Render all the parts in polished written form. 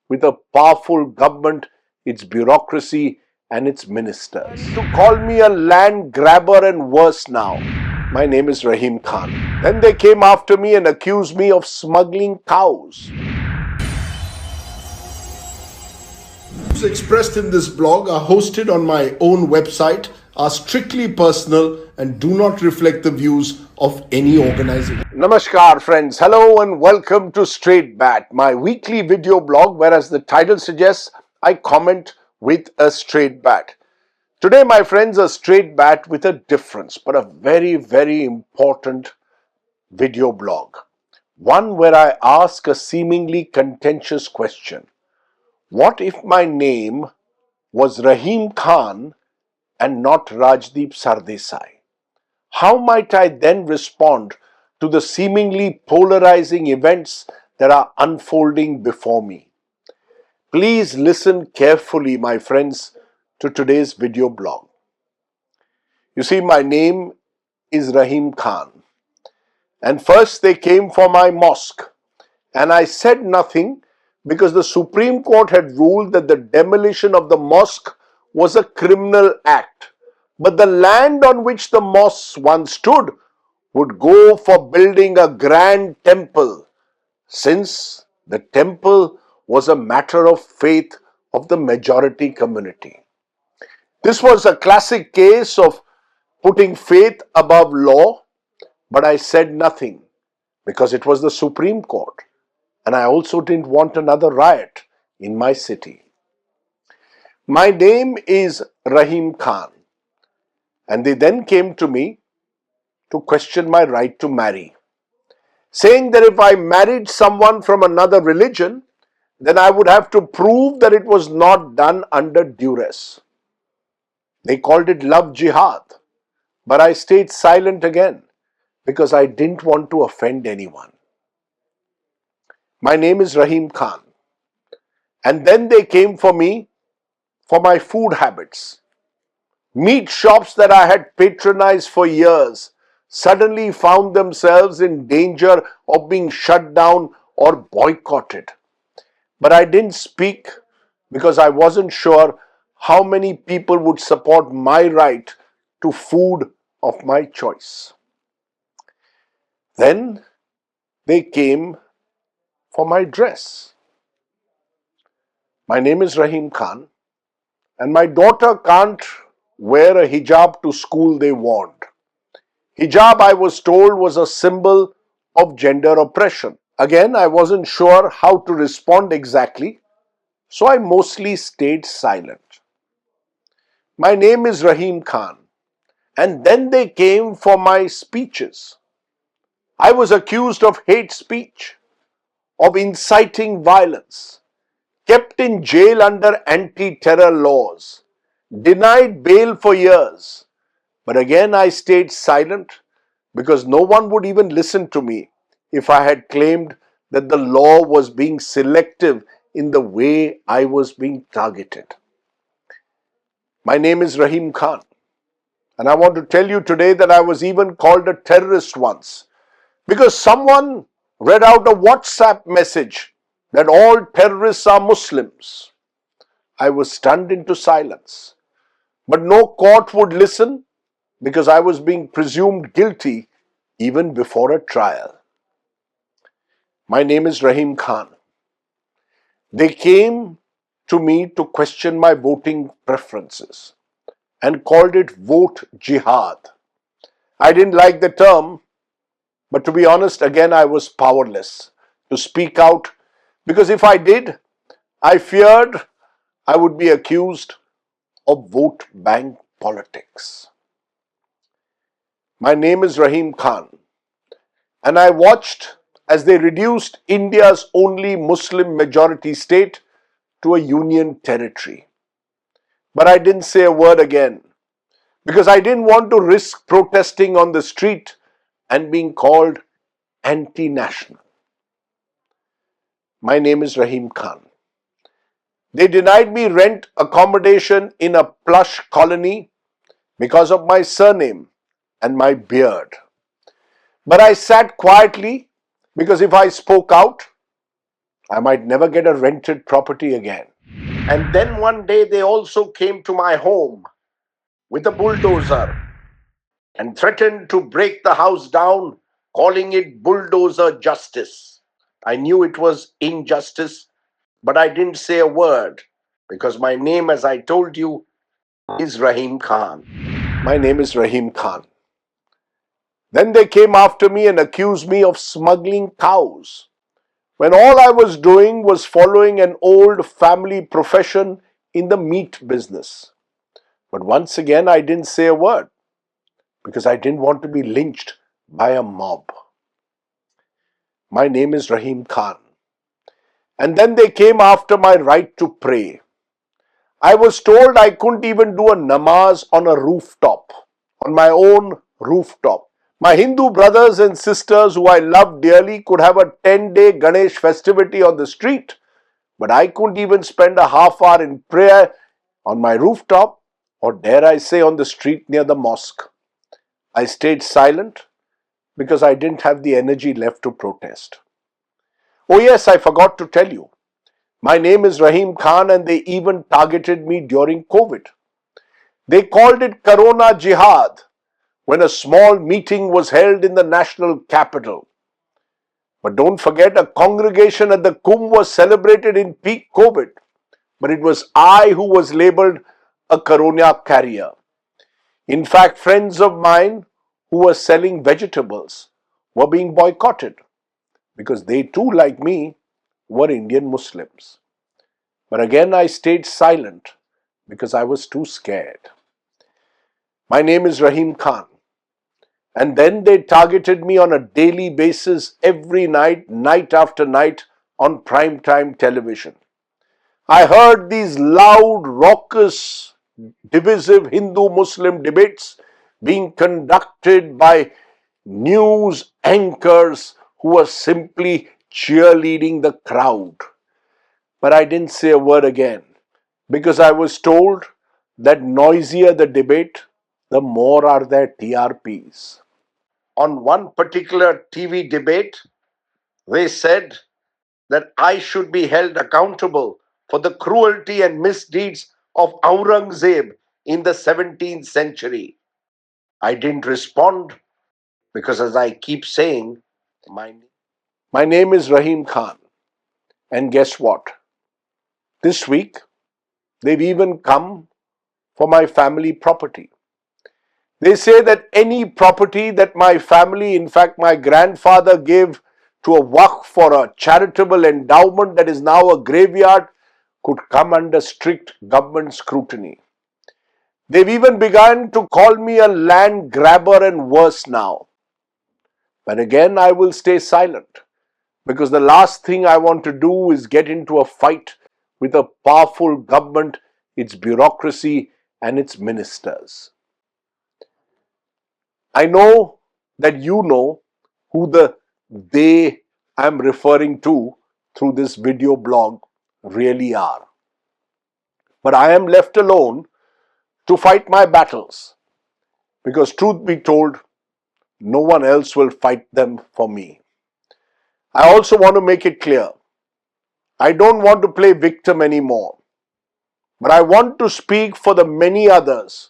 with a powerful government, its bureaucracy, and its ministers. To call me a land grabber and worse now. My name is Rahim Khan. Then they came after me and accused me of smuggling cows. Views expressed in this blog are hosted on my own website, are strictly personal, and do not reflect the views of any organization. Namaskar, friends. Hello and welcome to Straight Bat, my weekly video blog, where, as the title suggests, I comment with a straight bat. Today, my friends, a straight bat with a difference, but a very, very important video blog. One where I ask a seemingly contentious question. What if my name was Rahim Khan and not Rajdeep Sardesai? How might I then respond to the seemingly polarizing events that are unfolding before me? Please listen carefully, my friends, to today's video blog. You see, my name is Rahim Khan, and first they came for my mosque, and I said nothing because the Supreme Court had ruled that the demolition of the mosque was a criminal act. But the land on which the mosque once stood would go for building a grand temple, since the temple was a matter of faith of the majority community. This was a classic case of putting faith above law, but I said nothing because it was the Supreme Court. And I also didn't want another riot in my city. My name is Rahim Khan, and they then came to me to question my right to marry, saying that if I married someone from another religion, then I would have to prove that it was not done under duress. They called it love jihad, but I stayed silent again because I didn't want to offend anyone. My name is Rahim Khan. And then they came for me for my food habits. Meat shops that I had patronized for years suddenly found themselves in danger of being shut down or boycotted. But I didn't speak because I wasn't sure how many people would support my right to food of my choice. Then they came for my dress. My name is Rahim Khan, and my daughter can't wear a hijab to school they want. Hijab, I was told, was a symbol of gender oppression. Again, I wasn't sure how to respond exactly, so I mostly stayed silent. My name is Rahim Khan, and then they came for my speeches. I was accused of hate speech, of inciting violence, kept in jail under anti-terror laws, denied bail for years. But again, I stayed silent because no one would even listen to me if I had claimed that the law was being selective in the way I was being targeted. My name is Rahim Khan, and I want to tell you today that I was even called a terrorist once because someone read out a WhatsApp message that all terrorists are Muslims. I was stunned into silence, but no court would listen because I was being presumed guilty even before a trial. My name is Rahim Khan. They came to me to question my voting preferences and called it vote jihad. I didn't like the term, but to be honest, again, I was powerless to speak out because if I did, I feared I would be accused of vote bank politics. My name is Rahim Khan, and I watched as they reduced India's only Muslim majority state to a union territory. But I didn't say a word again because I didn't want to risk protesting on the street and being called anti-national. My name is Rahim Khan. They denied me rent accommodation in a plush colony because of my surname and my beard. But I sat quietly because if I spoke out, I might never get a rented property again. And then one day they also came to my home with a bulldozer and threatened to break the house down, calling it bulldozer justice. I knew it was injustice, but I didn't say a word because my name, as I told you, is Rahim Khan. My name is Rahim Khan. Then they came after me and accused me of smuggling cows, when all I was doing was following an old family profession in the meat business. But once again, I didn't say a word because I didn't want to be lynched by a mob. My name is Rahim Khan. And then they came after my right to pray. I was told I couldn't even do a namaz on a rooftop, on my own rooftop. My Hindu brothers and sisters who I love dearly could have a 10-day Ganesh festivity on the street, but I couldn't even spend a half hour in prayer on my rooftop, or dare I say on the street near the mosque. I stayed silent because I didn't have the energy left to protest. Oh yes, I forgot to tell you. My name is Rahim Khan and they even targeted me during COVID. They called it Corona Jihad when a small meeting was held in the national capital. But don't forget, a congregation at the Kumbh was celebrated in peak COVID. But it was I who was labeled a Corona carrier. In fact, friends of mine who were selling vegetables were being boycotted because they too, like me, were Indian Muslims. But again, I stayed silent because I was too scared. My name is Rahim Khan. And then they targeted me on a daily basis every night, night after night on primetime television. I heard these loud, raucous, divisive Hindu-Muslim debates being conducted by news anchors who were simply cheerleading the crowd. But I didn't say a word again because I was told that noisier the debate, the more are their TRPs. On one particular TV debate, they said that I should be held accountable for the cruelty and misdeeds of Aurangzeb in the 17th century. I didn't respond because, as I keep saying, my name is Rahim Khan. And guess what? This week, they've even come for my family property. They say that any property that my family, in fact my grandfather, gave to a waqf for a charitable endowment that is now a graveyard could come under strict government scrutiny. They've even begun to call me a land grabber and worse now. But again, I will stay silent because the last thing I want to do is get into a fight with a powerful government, its bureaucracy, and its ministers. I know that you know who the they I'm referring to through this video blog really are. But I am left alone to fight my battles because, truth be told, no one else will fight them for me. I also want to make it clear, I don't want to play victim anymore, but I want to speak for the many others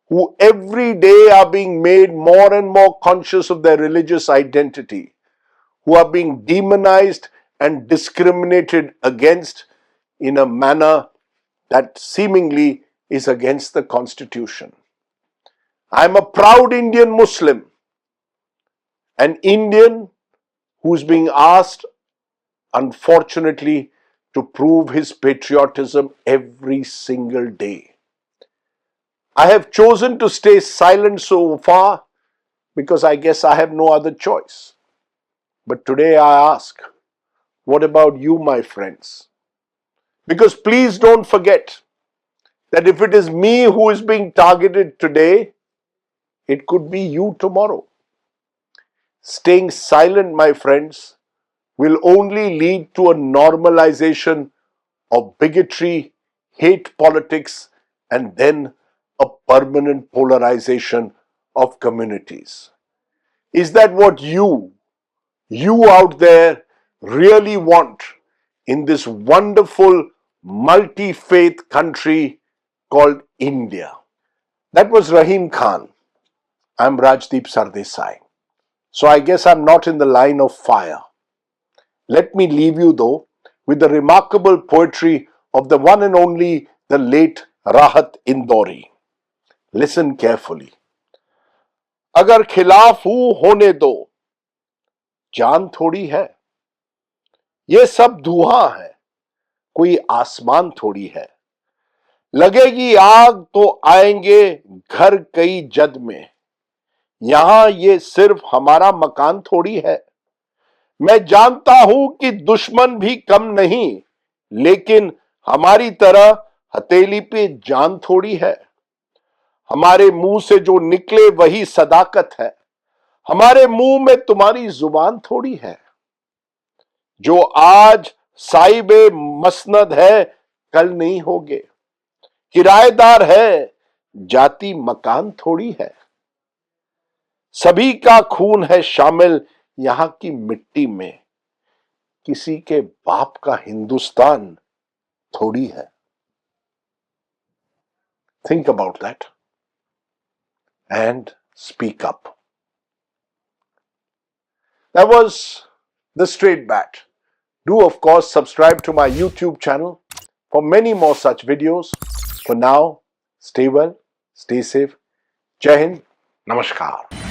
who every day are being made more and more conscious of their religious identity, who are being demonized and discriminated against in a manner that seemingly is against the Constitution. I'm a proud Indian Muslim, an Indian who's being asked, unfortunately, to prove his patriotism every single day. I have chosen to stay silent so far because I guess I have no other choice. But today I ask, what about you, my friends? Because please don't forget that if it is me who is being targeted today, it could be you tomorrow. Staying silent, my friends, will only lead to a normalization of bigotry, hate politics, and then a permanent polarization of communities. Is that what you out there really want? in this wonderful multi-faith country called India. That was Rahim Khan. I'm Rajdeep Sardesai. So I guess I'm not in the line of fire. Let me leave you though with the remarkable poetry of the one and only the late Rahat Indori. Listen carefully. अगर खिलाफ हूं होने दो, जान थोड़ी है, ये सब धुआं है, कोई आसमान थोड़ी है, लगेगी आग तो आएंगे घर कई जद में, यहां ये सिर्फ हमारा मकान थोड़ी है। मैं जानता हूं कि दुश्मन भी कम नहीं, लेकिन हमारी तरह हथेली पे जान थोड़ी है। हमारे मुंह से जो निकले वही सदाकत है, हमारे मुंह में तुम्हारी जुबान थोड़ी है। जो आज साहिबे मसनद है कल नहीं होगे, किराएदार है जाति मकान थोड़ी है। सभी का खून है शामिल यहां की मिट्टी में, किसी के बाप का हिंदुस्तान थोड़ी है। Think about that and speak up. That was the straight bat. Do of course subscribe to my YouTube channel for many more such videos. For now, stay well, stay safe. Jai Hind, Namaskar.